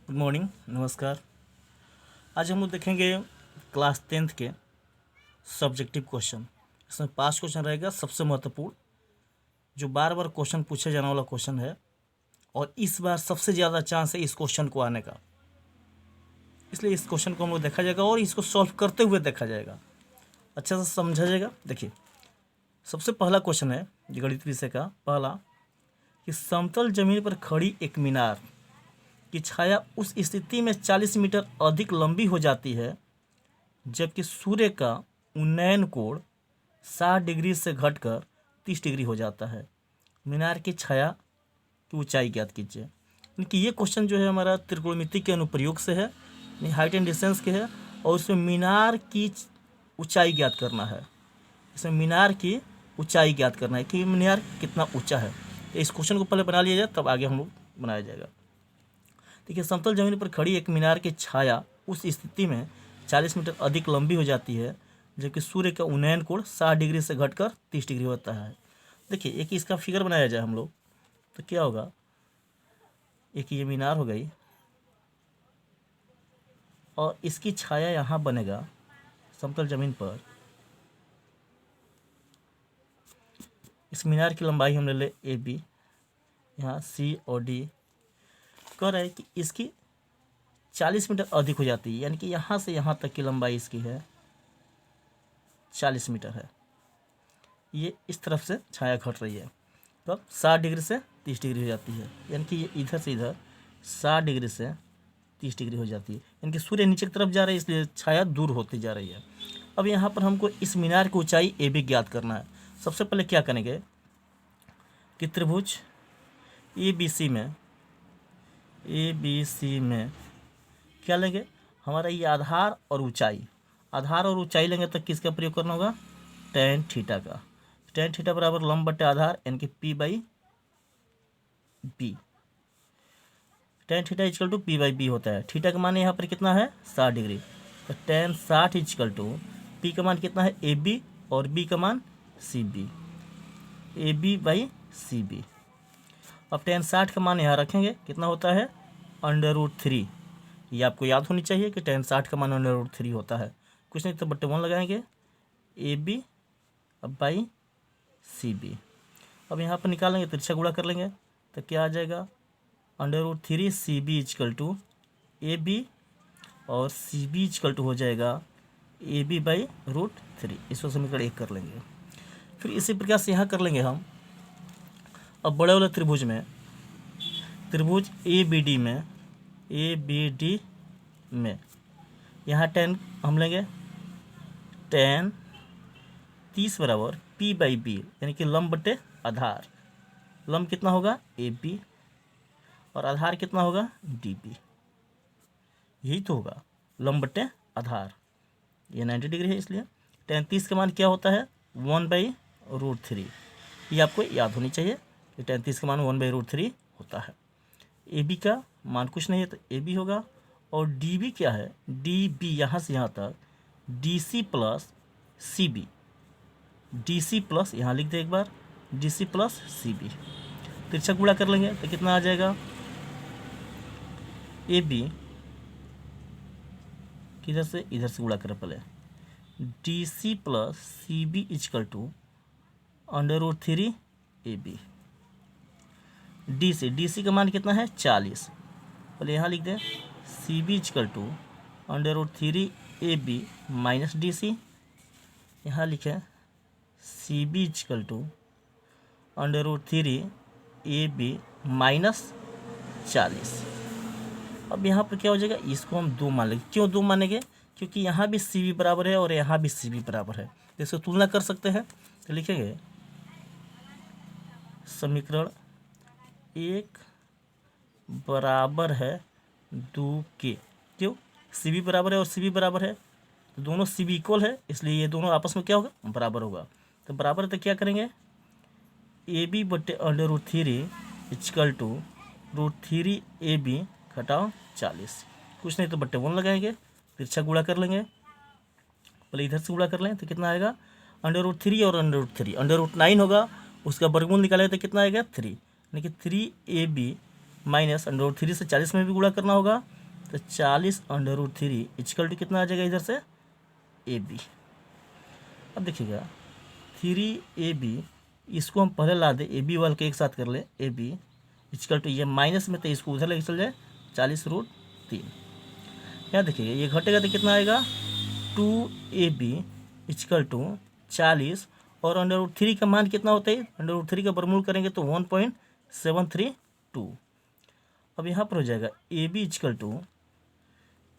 Good morning, नमस्कार। आज हम लोग देखेंगे क्लास 10th के सब्जेक्टिव क्वेश्चन। इसमें 5 क्वेश्चन रहेगा, सबसे महत्वपूर्ण जो बार बार क्वेश्चन पूछे जाने वाला क्वेश्चन है और इस बार सबसे ज़्यादा चांस है इस क्वेश्चन को आने का। इसलिए इस क्वेश्चन को हम लोग देखा जाएगा और इसको सॉल्व करते हुए देखा जाएगा, अच्छा से समझा जाएगा। देखिए, सबसे पहला क्वेश्चन है गणित विषय का पहला कि समतल जमीन पर खड़ी एक मीनार की छाया उस स्थिति में 40 मीटर अधिक लंबी हो जाती है जबकि सूर्य का उन्नयन कोण 60 डिग्री से घटकर 30 डिग्री हो जाता है। मीनार की छाया की ऊंचाई ज्ञात कीजिए। यानी कि ये क्वेश्चन जो है हमारा त्रिकोणमिति के अनुप्रयोग से है, हाइट एंड डिस्टेंस के है और उसमें मीनार की ऊंचाई ज्ञात करना है। इसमें मीनार की ऊंचाई ज्ञात करना है कि मीनार कितना ऊंचा है। तो इस क्वेश्चन को पहले बना लिया जाए, तब आगे हम लोग बनाया जाएगा। देखिए, समतल जमीन पर खड़ी एक मीनार की छाया उस स्थिति में 40 मीटर अधिक लंबी हो जाती है जबकि सूर्य का उन्नयन कोण 60 डिग्री से घटकर 30 डिग्री होता है। देखिए, एक इसका फिगर बनाया जाए हम लोग तो क्या होगा, एक ये मीनार हो गई और इसकी छाया यहाँ बनेगा समतल जमीन पर। इस मीनार की लंबाई हमने ले ए बी, यहाँ सी और डी। कह रहा है कि इसकी 40 मीटर अधिक हो जाती है, यानी कि यहाँ से यहाँ तक की लंबाई इसकी है 40 मीटर है। ये इस तरफ से छाया घट रही है, तो अब 60 डिग्री से 30 डिग्री हो जाती है, यानी कि ये इधर से इधर 60 डिग्री से 30 डिग्री हो जाती है। यानी कि सूर्य नीचे की तरफ जा रहा है, इसलिए छाया दूर होती जा रही है। अब यहाँ पर हमको इस मीनार की ऊंचाई ए बी ज्ञात करना है। सबसे पहले क्या करेंगे कि त्रिभुज ए बी सी में क्या लेंगे, हमारा ये आधार और ऊंचाई लेंगे तो किसका प्रयोग करना होगा, tan थीटा का। tan थीटा बराबर लंब बटे आधार यानी कि p by B. tan theta equal to p by B होता है। थीटा का मान यहाँ पर कितना है 60 डिग्री, तो tan 60 इजकल टू p का मान कितना है ए बी और b का मान C B, A B by C B. अब tan 60 का मान यहाँ रखेंगे, कितना होता है √3। ये आपको याद होनी चाहिए कि tan 60 का मान √3 होता है। कुछ नहीं तो बट्टे 1 लगाएंगे A B by C B. अब यहाँ पर निकालेंगे, तिरछा गुणा कर लेंगे तो क्या आ जाएगा √3 C B equal to A B और सी बी इजकल टू हो जाएगा ए बी बाई √3। इसको समीकरण 1 कर लेंगे। फिर इसी प्रकार से यहाँ कर लेंगे हम। अब बड़े वाले त्रिभुज ए बी डी में यहाँ tan हम लेंगे, tan 30 बराबर p बाई बी, यानी कि लंब बटे आधार। लंब कितना होगा ए बी और आधार कितना होगा डी बी। यही तो होगा लंब बटे आधार। ये 90 डिग्री है, इसलिए tan 30 का मान क्या होता है 1/√3। ये आपको याद होनी चाहिए कि tan 30 का मान 1/√3 होता है। ए बी का मान कुछ नहीं है तो ए बी होगा और डी बी क्या है, डी बी यहाँ से यहाँ तक D C plus C B, D C plus यहाँ लिख दे एक बार D C plus C B. तिरछा गुणा कर लेंगे तो कितना आ जाएगा ए बी किधर से इधर से गुणा करें पहले, D C plus C B equal to √3 A B. D C का मान कितना है 40, पहले यहाँ लिख दें C B equal to √3 A B minus D C. यहाँ लिखें C B equal to √3 A B minus 40। अब यहाँ पर क्या हो जाएगा, इसको हम 2 मान लेंगे। क्यों 2 मानेंगे, क्योंकि यहाँ भी सी बी बराबर है और यहाँ भी सी बी बराबर है, इसको तुलना कर सकते हैं। तो लिखेंगे समीकरण 1 बराबर है 2 के। क्यों, सी बी बराबर है और सी बी बराबर है, तो दोनों सी बी इक्वल है, इसलिए ये दोनों आपस में क्या होगा बराबर होगा। तो बराबर तो क्या करेंगे ए बी बटे √3 इजकल टू √3 ए बी घटाओ 40। कुछ नहीं तो बट्टे 1 लगाएंगे, तिरछा गुणा कर लेंगे, पहले इधर से गुणा कर लें तो कितना आएगा √3 और √3 √9 होगा, उसका वर्गमूल निकालेंगे तो कितना आएगा 3, यानी कि 3 ए बी माइनस √3 से 40 में भी गुणा करना होगा, तो 40√3 इक्वल टू कितना आ जाएगा इधर से AB। अब देखिएगा 3AB, इसको हम पहले ला दें, AB वाले के एक साथ कर ले, AB इक्वल टू ये माइनस में, तो इसको उधर लेके चल जाए 40√3। यहाँ देखिएगा ये घटेगा तो कितना आएगा 2AB इक्वल टू 40, और √3 का मान कितना होता है, √3 का वर्गमूल करेंगे तो 1.732। अब यहाँ पर हो जाएगा AB इक्वल टू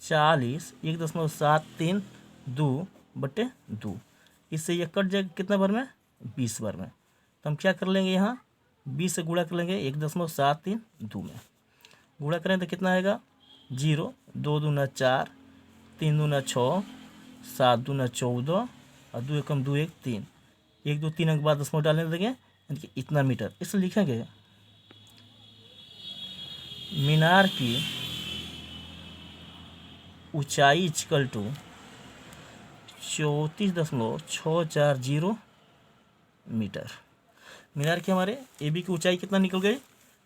40 1.732/2, इससे ये कट जाएगा कितना बार में, 20 बार में। तो हम क्या कर लेंगे, यहाँ 20 से गुणा कर लेंगे 1.732 में, गुणा करें तो कितना आएगा 0, 2 दूना 4, 3 दूना 6, 7 दूना 14, और 2 एकम 2 1 3, 1 2 3 के बाद दशमलव डालने देंगे, यानी कि इतना मीटर। इसलिए लिखेंगे मीनार की ऊंचाई इक्वल टू 34.640 मीटर। मीनार की हमारे AB की ऊंचाई कितना निकल गई,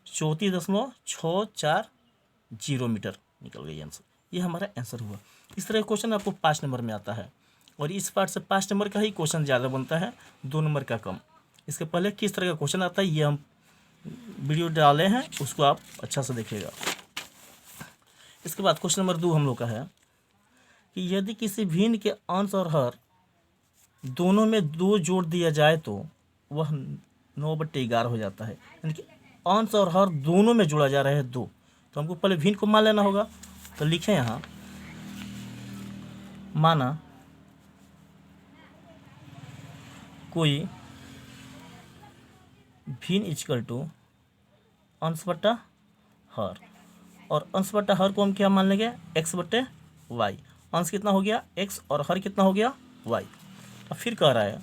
34.640 मीटर निकल गई आंसर। ये हमारा आंसर हुआ। इस तरह का क्वेश्चन आपको 5 नंबर में आता है, और इस पार्ट से 5 नंबर का ही क्वेश्चन ज़्यादा बनता है, 2 नंबर का कम। इसके पहले किस तरह का क्वेश्चन आता है ये हम वीडियो डाले हैं, उसको आप अच्छा से देखिएगा। इसके बाद क्वेश्चन नंबर 2 हम लोग का है कि यदि किसी भिन्न के अंश और हर दोनों में 2 जोड़ दिया जाए तो वह 9/11 हो जाता है। यानी कि अंश और हर दोनों में जोड़ा जा रहा है 2, तो हमको पहले भिन्न को मान लेना होगा। तो लिखें यहाँ, माना कोई भिन्न इक्वल टू अंश बटा हर, और अंश बटा हर को हम क्या मान लेंगे, x/y। अंश कितना हो गया x और हर कितना हो गया y। अब फिर कह रहा है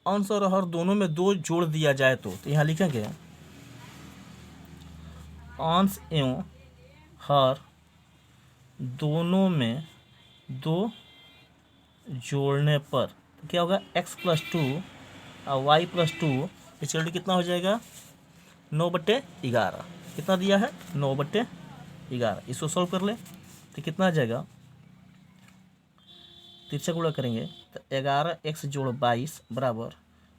अंश और हर दोनों में 2 जोड़ दिया जाए तो यहाँ लिखेंगे अंश एवं हर दोनों में 2 जोड़ने पर तो क्या होगा, x+2 और y+2 इक्वल टू कितना हो जाएगा 9/11। कितना दिया है 9/11। इसको सॉल्व कर ले तो कितना आ जाएगा, तिरछा गुणा करेंगे तो 11x जोड़ 22 बराबर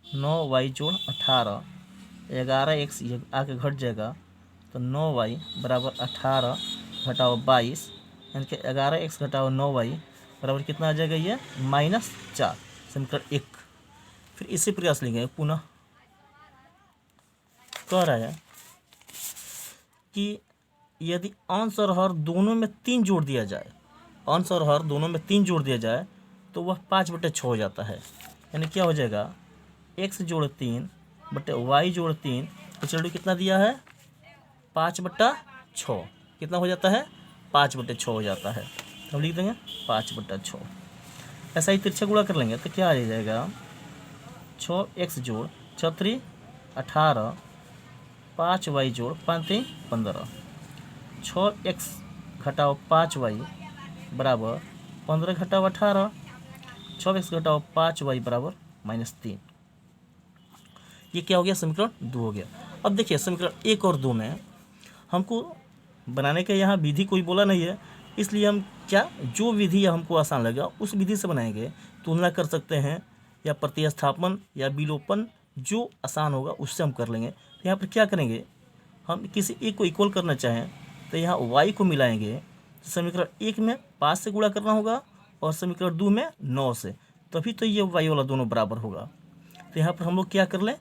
9y जोड़ 18। 11x ये आके घट जाएगा तो 9y बराबर 18 घटाओ 22, यानी कि 11x घटाओ 9y बराबर कितना आ जाएगा, ये -4। समीकरण 1। फिर इसी प्रयास लेंगे पुनः। कह रहा है कि यदि अंश और हर दोनों में 3 जोड़ दिया जाए, अंश और हर दोनों में 3 जोड़ दिया जाए तो वह 5/6 हो जाता है। यानी क्या हो जाएगा, x जोड़ 3 बटे y जोड़ 3 तो कितना दिया है 5/6। कितना हो जाता है 5/6 हो जाता है। तो हम लिख देंगे 5/6। ऐसा ही तिरछा गुणा कर लेंगे तो क्या आ जाएगा, 6x जोड़ 6×3 18, 5y जोड़ 5×3 15, 6x घटाओ 5y बराबर 15 घटाओ 18, 6x घटाओ 5y बराबर -3। ये क्या हो गया, समीकरण 2 हो गया। अब देखिए समीकरण 1 और 2 में हमको बनाने का यहाँ विधि कोई बोला नहीं है, इसलिए हम क्या जो विधि हमको आसान लगेगा उस विधि से बनाएंगे। तुलना कर सकते हैं या प्रतिस्थापन या विलोपन, जो आसान होगा उससे हम कर लेंगे। तो यहाँ पर क्या करेंगे, हम किसी एक को इक्वल करना चाहें तो यहाँ y को मिलाएंगे, तो समीकरण 1 में 5 से गुणा करना होगा और समीकरण 2 में 9 से, तभी तो ये y वाला दोनों बराबर होगा। तो यहाँ पर हम लोग क्या कर लें,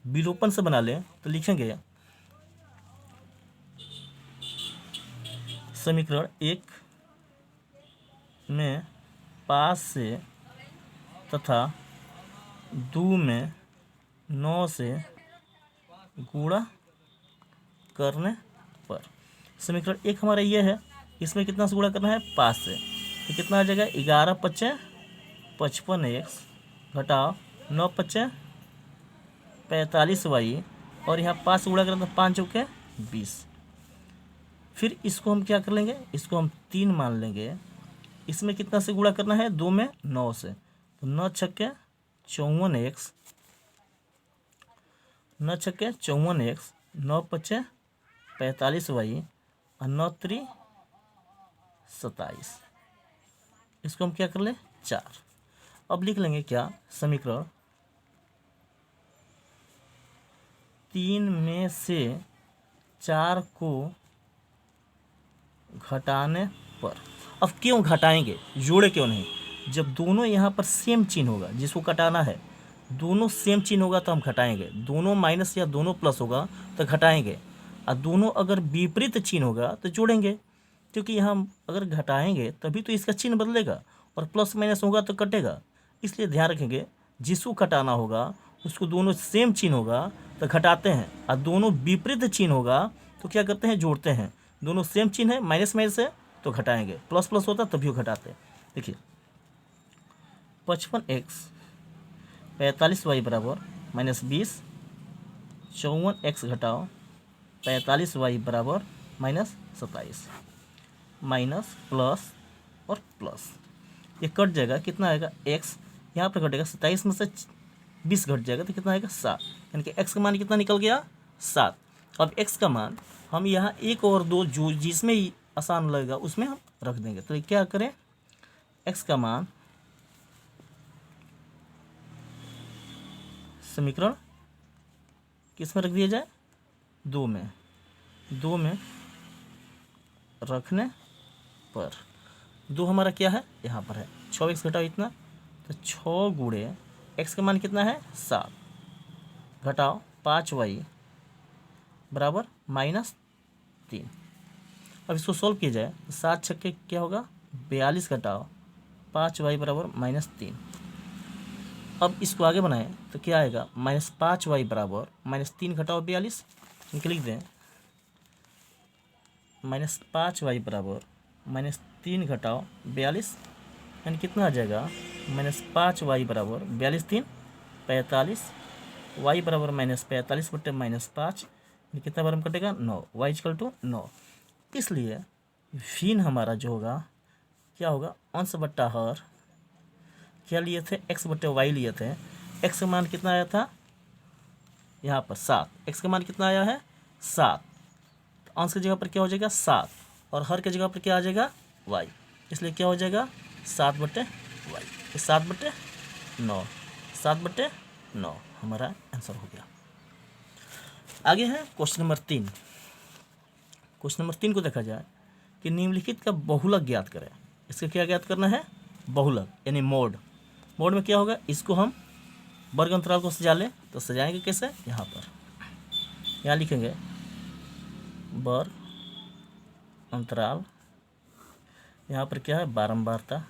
विलोपन से बना लें। तो लिखेंगे समीकरण 1 में 5 से तथा 2 में 9 से गुणा करने पर, समीकरण 1 हमारा ये है, इसमें कितना से गुणा करना है 5 से, तो कितना आ जाएगा 11×5 = 55x घटाओ 9×5 = 45y, और यहाँ 5 से गुणा करें तो 5×4 = 20। फिर इसको हम क्या कर लेंगे, इसको हम 3 मान लेंगे। इसमें कितना से गुणा करना है 2 में 9 से, तो 9×6 = 54x 9 छक्के 54x, 9 पच्चे 45y और 9 त्री 27। इसको हम क्या कर लें 4। अब लिख लेंगे क्या समीकरण 3 में से 4 को घटाने पर। अब क्यों घटाएंगे, जोड़े क्यों नहीं? जब दोनों यहाँ पर सेम चिन्ह होगा, जिसको घटाना है दोनों सेम चिन्ह होगा तो हम घटाएंगे, दोनों माइनस या दोनों प्लस होगा तो घटाएंगे, और दोनों अगर विपरीत चिन्ह होगा तो जोड़ेंगे, क्योंकि यहाँ अगर घटाएंगे तभी तो इसका चिन्ह बदलेगा, और प्लस माइनस होगा तो कटेगा। इसलिए ध्यान रखेंगे, जिसको घटाना होगा उसको दोनों सेम चिन्ह होगा तो घटाते हैं, और दोनों विपरीत चिन्ह होगा तो क्या करते हैं जोड़ते हैं। दोनों सेम चिन्ह है, माइनस माइनस है तो घटाएंगे, प्लस प्लस होता तभी घटाते। देखिए 55x 45y बराबर -20, 54x घटाओ 45y बराबर -27, माइनस प्लस और प्लस ये कट जाएगा, कितना आएगा x यहाँ पर घटेगा 27 में से 20 घट जाएगा तो कितना आएगा 7, यानी कि x का मान कितना निकल गया 7। अब x का मान हम यहाँ 1 और 2 जो जिसमें आसान लगेगा उसमें हम रख देंगे। तो क्या करें, x का मान समीकरण किस में रख दिया जाए 2 में, 2 में रखने पर 2 हमारा क्या है यहाँ पर है 6x घटाओ इतना, तो 6 गुणे x का मान कितना है 7 घटाओ 5y बराबर -3। अब इसको सॉल्व किया जाए तो 7 छक्के क्या होगा 42 घटाओ 5y बराबर -3। अब इसको आगे बनाएं तो क्या आएगा -5y बराबर -3 घटाओ 42, इनके लिख दें -5y बराबर -3 घटाओ 42, यानी कितना आ जाएगा -5y बराबर 42 3 45, y बराबर -45 बटे -5, कितना बार में कटेगा 9, y = 9। इसलिए भिन्न हमारा जो होगा क्या होगा अंश बट्टा हर, क्या लिए थे x बटे y लिए थे, x का मान कितना आया था यहाँ पर 7, x का मान कितना आया है 7, तो अंश की जगह पर क्या हो जाएगा 7 और हर की जगह पर क्या आ जाएगा y, इसलिए क्या हो जाएगा 7 बटे y, 7 बटे 9, 7 बटे 9 हमारा आंसर हो गया। आगे है क्वेश्चन नंबर 3। क्वेश्चन नंबर 3 को देखा जाए कि निम्नलिखित का बहुलक ज्ञात करें। इसका क्या ज्ञात करना है बहुलक यानी मोड। मोड में क्या होगा, इसको हम वर्ग अंतराल को सजा लें तो सजाएंगे कैसे, यहाँ पर यहाँ लिखेंगे वर्ग अंतराल, यहाँ पर क्या है बारंबारता।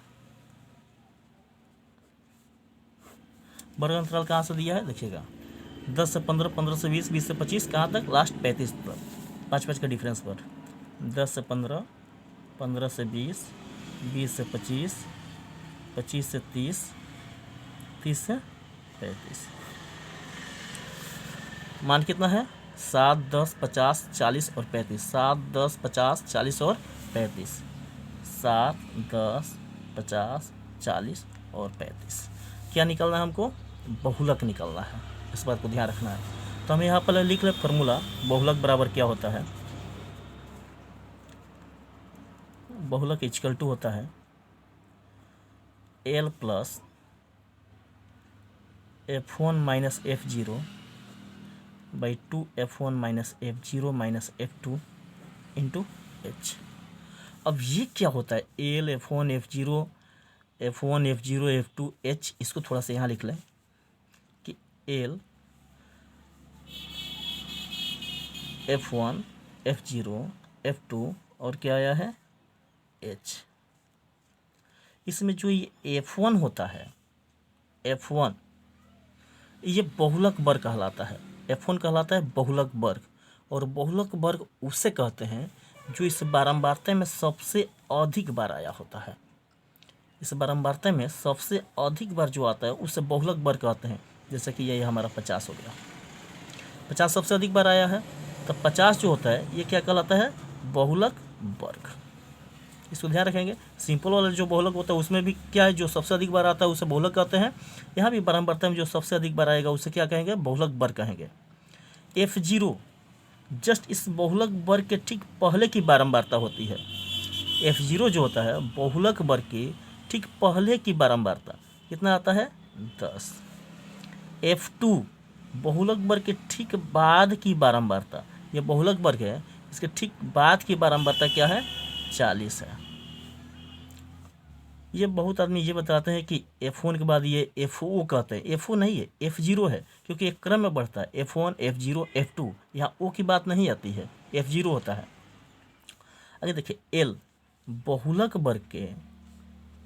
वर्ग अंतराल कहाँ से दिया है देखिएगा 10 से 15, 15 से 20, 20 से 25, कहाँ तक लास्ट 35 तक, 5 का डिफरेंस पर 10 से 15, 15 से 20, 20 से 25, 25 से 30, 30 से 35। मान कितना है 7, 10, 50, 40 और 35, 7, 10, 50, 40 और 35, 7, 10, 50, 40 और 35। क्या निकलना है हमको बहुलक निकलना है, इस बात को ध्यान रखना है। तो हम यहाँ पर लिख ले फॉर्मूला बहुलक बराबर क्या होता है, बहुलक = होता है L plus F1 minus F0 by 2 F1 minus F0 minus F2 into H। अब ये क्या होता है L F1 F0 F1 F0 F2 H, इसको थोड़ा सा यहाँ लिख लें कि L F1 F0 F2 और क्या आया है H। इसमें जो ये F1 होता है F1 ये बहुलक वर्ग कहलाता है, F1 कहलाता है बहुलक वर्ग, और बहुलक वर्ग उसे कहते हैं जो इस बारंबारता में सबसे अधिक बार आया होता है। इस बारंबारता में सबसे अधिक बार जो आता है उसे बहुलक वर्ग कहते हैं। जैसे कि ये हमारा 50 हो गया, 50 सबसे अधिक बार आया है, तो 50 जो होता है ये क्या कहलाता है बहुलक वर्ग। इसको ध्यान रखेंगे। सिंपल वाला जो बहुलक होता है उसमें भी क्या है जो सबसे अधिक बार आता है उसे बहुलक कहते हैं, यहाँ भी बारंबारता में जो सबसे अधिक बार आएगा उसे क्या कहेंगे बहुलक वर्ग कहेंगे। F0 जस्ट इस बहुलक वर्ग के ठीक पहले की बारंबारता होती है। F0 जो होता है बहुलक वर्ग के ठीक पहले की बारंबारता कितना आता है 10। F2 बहुलक वर्ग के ठीक बाद की बारंबारता, यह बहुलक वर्ग है, इसके ठीक बाद की बारंबारता क्या है 40 है। ये बहुत आदमी ये बताते हैं कि F1 के बाद ये FO कहते हैं, FO नहीं है F0 है, क्योंकि एक क्रम में बढ़ता है F1 F0 F2, यहाँ O की बात नहीं आती है, F0 होता है। आगे देखिए L बहुलक वर्ग के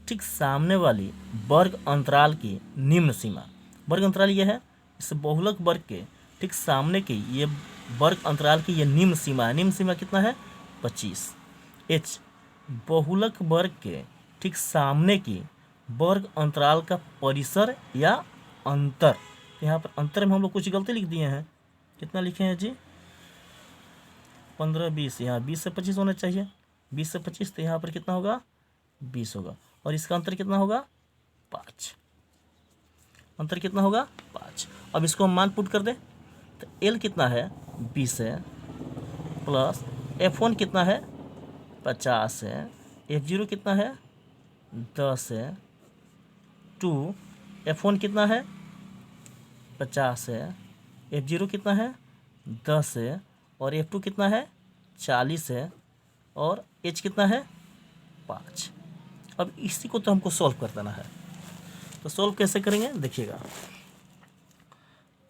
ठीक सामने वाली वर्ग अंतराल की निम्न सीमा, वर्ग अंतराल ये है, इस बहुलक वर्ग के ठीक सामने की ये वर्ग अंतराल की ये निम्न सीमा है, निम्न सीमा कितना है 25। H बहुलक वर्ग के ठीक सामने की वर्ग अंतराल का परिसर या अंतर, यहाँ पर अंतर में हम लोग कुछ गलती लिख दिए हैं, कितना लिखे हैं जी 15-20, यहाँ 20 से 25 होना चाहिए, 20 से 25 तो यहाँ पर कितना होगा 20 होगा, और इसका अंतर कितना होगा 5, अंतर कितना होगा 5। अब इसको हम मान पुट कर दें तो L कितना है 20 है, प्लस F1 कितना है 50 है, F0 कितना है 10 है, 2 F1 कितना है 50 है, F0 कितना है 10 है, और F2 कितना है 40 है, और H कितना है 5। अब इसी को तो हमको सॉल्व कर देना है, तो सॉल्व कैसे करेंगे देखिएगा,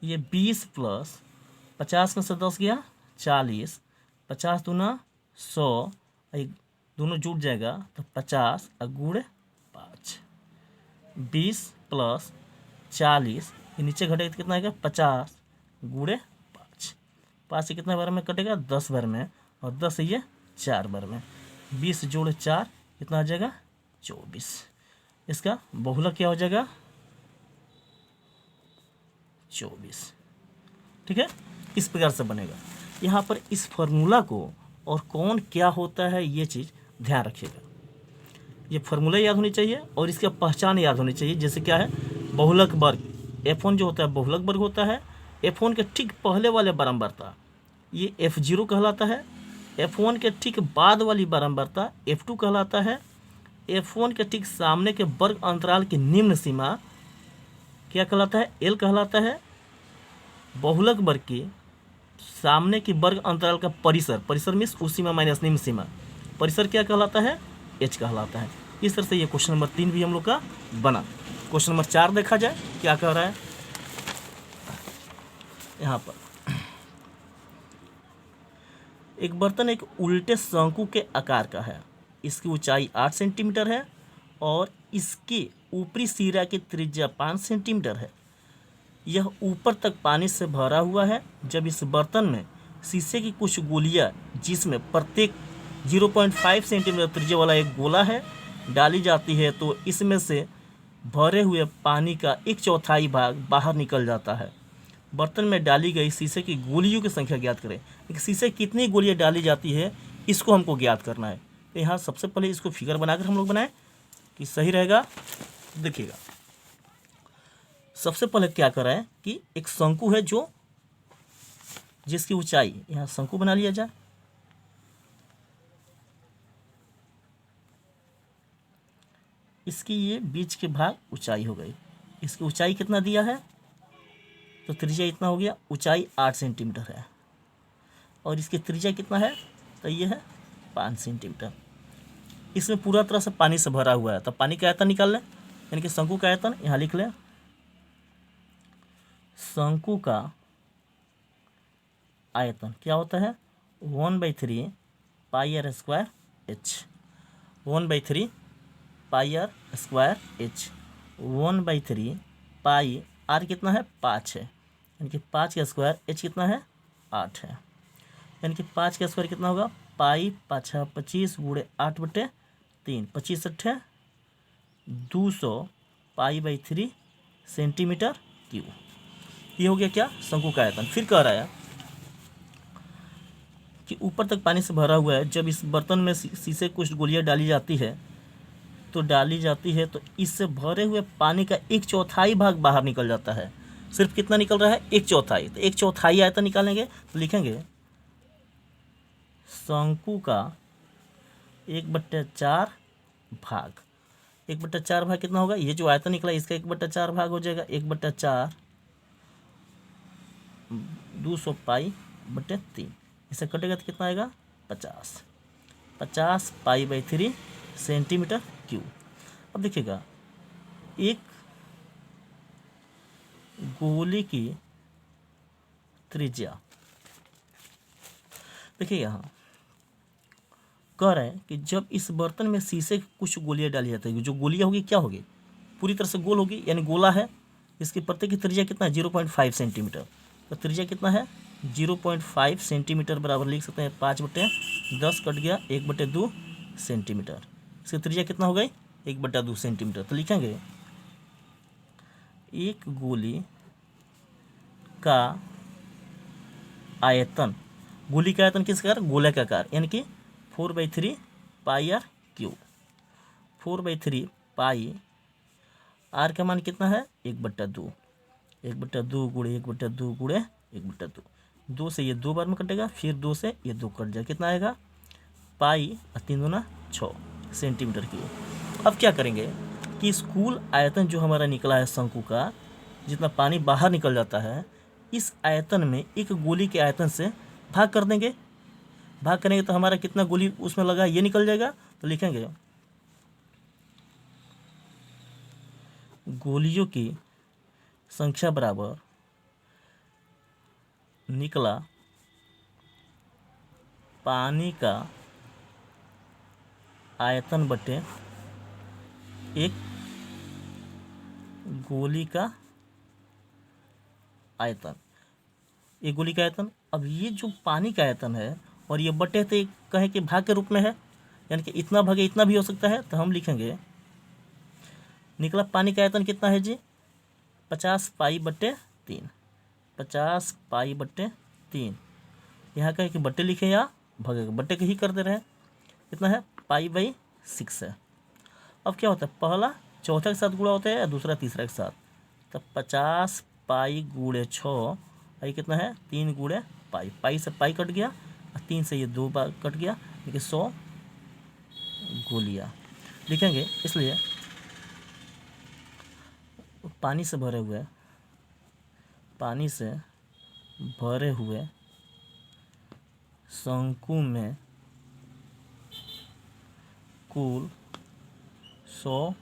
ये 20 प्लस 50 में से 10 गया 40, 50 दूना 100, दोनों जुट जाएगा तो 50 और गुड़ 5, 20 प्लस 40 ये नीचे घटेगा तो कितना आएगा 50 गुड़े 5, 5 से कितना बार में कटेगा 10 बार में, और 10 से ये 4 बार में, 20 जोड़ 4 कितना आ जाएगा 24। इसका बहुलक क्या हो जाएगा 24। ठीक है, इस प्रकार से बनेगा। यहाँ पर इस फार्मूला को और कौन क्या होता है ये चीज़ ध्यान रखिएगा, ये फार्मूला याद होनी चाहिए और इसका पहचान याद होनी चाहिए। जैसे क्या है बहुलक वर्ग, F1 जो होता है बहुलक वर्ग होता है, F1 के ठीक पहले वाले बारंबारता ये F0 कहलाता है, F1 के ठीक बाद वाली बारंबारता F2 कहलाता है, F1 के ठीक सामने के वर्ग अंतराल की निम्न सीमा क्या कहलाता है L कहलाता है, बहुलक वर्ग के सामने की वर्ग अंतराल का परिसर, परिसर मीन्स उस सीमा माइनस निम्न सीमा, परिसर क्या कहलाता है H कहलाता है। इस तरह से ये क्वेश्चन नंबर 3 भी हम लोग का बना। क्वेश्चन नंबर 4 देखा जाए क्या कह रहा है यहाँ पर, एक बर्तन एक उल्टे शंकु के आकार का है, इसकी ऊंचाई 8 सेंटीमीटर है और इसके ऊपरी सिरा की त्रिज्या 5 सेंटीमीटर है। यह ऊपर तक पानी से भरा हुआ है। जब इस बर्तन में शीशे की कुछ गोलियां जिसमें प्रत्येक 0.5 सेंटीमीटर त्रिज्या वाला एक गोला है डाली जाती है तो इसमें से भरे हुए पानी का 1/4 भाग बाहर निकल जाता है। बर्तन में डाली गई शीशे की गोलियों की संख्या ज्ञात करें। एक शीशे कितनी गोलियां डाली जाती है इसको हमको ज्ञात करना है। तो यहाँ सबसे पहले इसको फिगर बनाकर हम लोग बनाएं कि सही रहेगा। देखिएगा सबसे पहले क्या कर रहा है कि एक शंकु है जो जिसकी ऊंचाई, यहाँ शंकु बना लिया जाए, इसकी ये बीच के भाग ऊंचाई हो गई। इसकी ऊंचाई कितना दिया है तो त्रिज्या इतना हो गया, ऊंचाई 8 सेंटीमीटर है और इसकी त्रिज्या कितना है तो ये है 5 सेंटीमीटर। इसमें पूरा तरह से पानी से भरा हुआ है, तो पानी का आयतन निकाल लें, यानी कि शंकु का आयतन यहाँ लिख लें। शंकु का आयतन क्या होता है 1/3 pi R square H, 1/3 pi R square H, 1/3 pi R कितना है 5 है, यानी कि 5 का स्क्वायर, एच कितना है 8 है, यानी कि 5 का स्क्वायर कितना होगा पाई 5 25 गुणे 8/3, 25 8 200 पाई/3 सेंटीमीटर क्यूब। ये हो गया क्या शंकु का आयतन। फिर कह रहा है कि ऊपर तक पानी से भरा हुआ है। जब इस बर्तन में शीशे कुछ गोलियां डाली जाती है तो इससे भरे हुए पानी का 1/4 भाग बाहर निकल जाता है। सिर्फ कितना निकल रहा है, 1/4। तो 1/4 आयतन निकालेंगे तो लिखेंगे शंकु का 1/4 भाग, 1/4 भाग कितना होगा, ये जो आयतन निकला इसका 1/4 भाग हो जाएगा, 1/4 200 पाई/3, इसे कटेगा तो कितना आएगा 50 पाई/3 सेंटीमीटर क्यूब। अब देखिएगा एक गोली की त्रिज्या, देखिए यहाँ कह रहे हैं कि जब इस बर्तन में शीशे की कुछ गोलियां डाली जाती है, जो गोलियां होगी क्या होगी, पूरी तरह से गोल होगी, यानी गोला है, इसकी प्रत्येक की त्रिज्या कितना है 0.5 सेंटीमीटर। तो त्रिज्या कितना है 0.5 सेंटीमीटर बराबर लिख सकते हैं 5/10 कट गया 1/2 सेंटीमीटर। इसकी त्रिज्या कितना हो गई 1/2 सेंटीमीटर। तो लिखेंगे एक गोली का आयतन, गोली का आयतन किस आकार, गोला का आकार, यानी कि 4/3 पाई/r³। 4/3 पाई, आर का मान कितना है 1/2, 1/2 गुणे 1/2 गुणे 1/2, 2 से ये 2 बार में कटेगा, फिर 2 से ये 2 कट जाए, कितना आएगा पाई 3 दूना 6 सेंटीमीटर क्यूब। अब क्या करेंगे कि इस कुल आयतन जो हमारा निकला है शंकु का, जितना पानी बाहर निकल जाता है, इस आयतन में एक गोली के आयतन से भाग कर देंगे। भाग करेंगे तो हमारा कितना गोली उसमें लगा ये निकल जाएगा। तो लिखेंगे गोलियों की संख्या बराबर निकला पानी का आयतन बटे एक गोली का आयतन, एक गोली का आयतन। अब ये जो पानी का आयतन है और ये बटे तो कहें कि भाग के रूप में है, यानी कि इतना भागे इतना भी हो सकता है। तो हम लिखेंगे निकला पानी का आयतन कितना है जी 50 पाई/3, 50 पाई/3। यहाँ कहे कि बट्टे लिखे या भगेगा, बट्टे के ही कर दे रहे हैं, कितना है पाई/6 है। अब क्या होता है, पहला चौथा के साथ गुणा होता है या दूसरा तीसरा के साथ, तब 50 पाई गुणे 6, ये कितना है 3 गुणे पाई, पाई से पाई कट गया और 3 से ये 2 बार कट गया, देखिए 100 गोलियाँ लिखेंगे। इसलिए पानी से भरे हुए, पानी से भरे हुए शंकु में कुल 100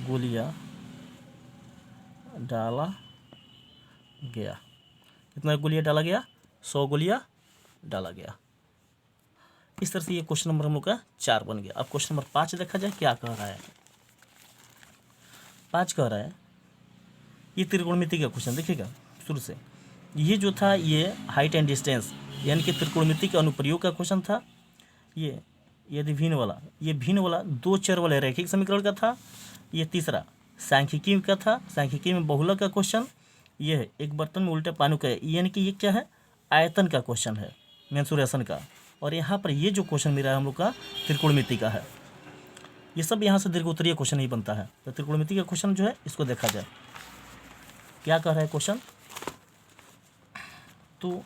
गोलियां डाला गया। कितना गोलियां डाला गया 100 गोलियां डाला गया। इस तरह से ये क्वेश्चन नंबर हम लोग का 4 बन गया। अब क्वेश्चन नंबर 5 देखा जाए क्या कह रहा है। 5 कह रहा है ये त्रिकोणमिति का क्वेश्चन, देखिएगा शुरू से ये जो था ये हाइट एंड डिस्टेंस यानी कि त्रिकोणमिति के अनुप्रयोग का क्वेश्चन था। ये यदि भिन्न वाला, ये भिन्न वाला 2 चर वाले रैखिक समीकरण का था। ये तीसरा सांख्यिकी का था, सांख्यिकी में बहुलक का क्वेश्चन। ये है एक बर्तन में उल्टे पानी का, यानी कि ये क्या है आयतन का क्वेश्चन है, मेंसुरेशन का। और यहाँ पर ये जो क्वेश्चन मिला है हम लोग का त्रिकोणमिति का है। ये सब यहाँ से दीर्घोत्तरीय क्वेश्चन ही बनता है। तो त्रिकोणमिति का क्वेश्चन जो है इसको देखा जाए क्या कह रहा है क्वेश्चन। तो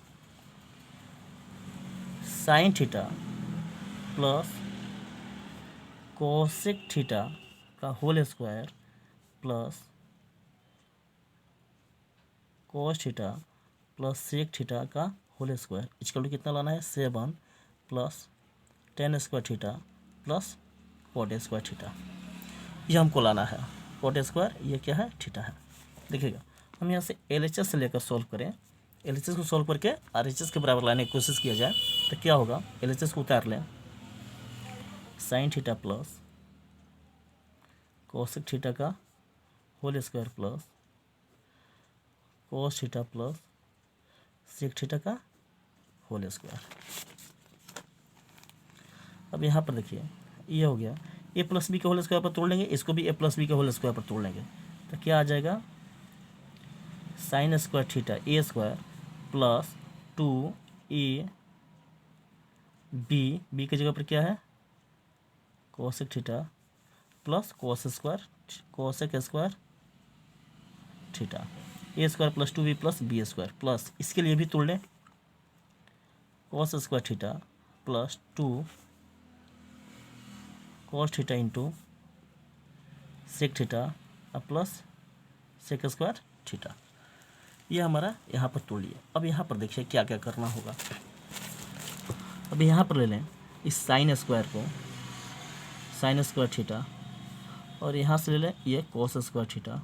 sine theta plus cosec theta का whole square plus cos theta plus sec theta का होल स्क्वायर इसका कितना लाना है 7 plus tan square theta plus cot square theta, ये हमको लाना है। कॉट स्क्वायर ये क्या है थीटा है। देखिएगा हम यहाँ से LHS से लेकर सॉल्व करें, LHS को सॉल्व करके RHS के बराबर लाने की कोशिश किया जाए तो क्या होगा, LHS को उतार लें, sine theta plus cosec theta का whole square plus cos theta plus sec theta का होल स्क्वायर। अब यहाँ पर देखिए ये हो गया a प्लस बी के होल स्क्वायर पर तोड़ लेंगे, इसको भी a प्लस बी के होल स्क्वायर पर तोड़ लेंगे तो क्या आ जाएगा sine square theta a square plus 2ab, B की जगह पर क्या है cosec theta plus cosec square theta, A square plus 2b plus B square plus इसके लिए भी तोड़ लें cos square theta plus 2 cos theta into sec theta plus sec square theta. ये हमारा यहाँ पर तोड़ लिया। अब यहाँ पर देखिए क्या क्या करना होगा। अब यहाँ पर ले लें इस साइन स्क्वायर को, साइन स्क्वायर थीटा, और यहाँ से ले लें ये कॉस स्क्वायर थीटा।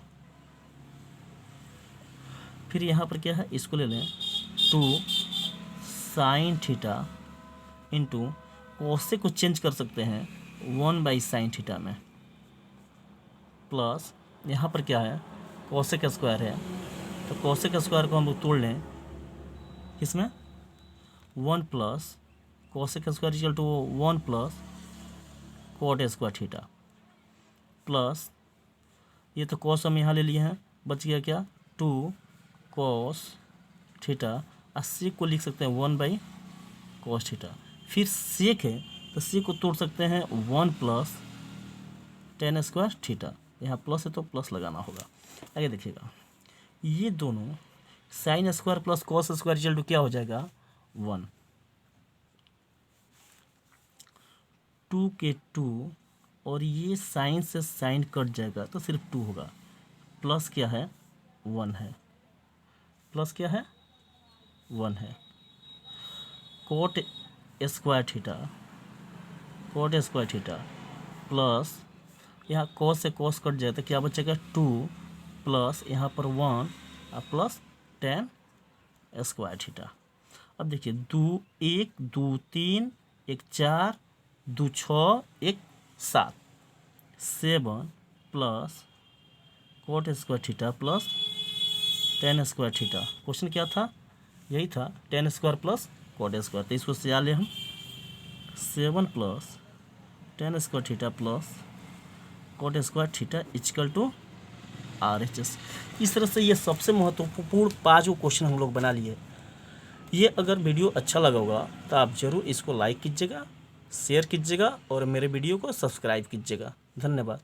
फिर यहाँ पर क्या है, इसको ले लें 2 साइन थीटा इंटू कॉसे को चेंज कर सकते हैं 1/साइन थीटा में, प्लस यहाँ पर क्या है कॉसेक स्क्वायर है, तो कॉसेक स्क्वायर को हम तोड़ लें किसमें 1 plus cosec square equal to 1 plus cot square theta, plus ये तो कॉस हम यहाँ ले लिए हैं, बच गया क्या 2 कॉस थीटा, और सेक को लिख सकते हैं 1/कॉस थीटा। फिर सेक है तो सेक को तोड़ सकते हैं 1 प्लस tan स्क्वायर थीटा, यहाँ प्लस है तो प्लस लगाना होगा। आगे देखिएगा ये दोनों sine square plus cos square equal to क्या हो जाएगा 1, 2 के 2, और ये साइन से साइन कट जाएगा तो सिर्फ 2 होगा, प्लस क्या है 1 है, प्लस क्या है 1 है, coat square theta, coat square theta plus यहाँ कॉस से कॉस कट जाए तो क्या बचेगा 2 प्लस यहाँ पर 1 और प्लस tan स्क्वायर थीटा। अब देखिए 2 1 2 3 1 4 2 6 1 7 7 plus cot square theta plus tan square theta. Question क्या था, यही था tan square plus cot square, तो इसको सिया ले हम 7 plus tan square theta plus cot square theta equal to RHS। इस तरह से ये सबसे महत्वपूर्ण 5 क्वेश्चन हम लोग बना लिए। ये अगर वीडियो अच्छा लगा होगा तो आप ज़रूर इसको लाइक कीजिएगा, शेयर कीजिएगा और मेरे वीडियो को सब्सक्राइब कीजिएगा। धन्यवाद।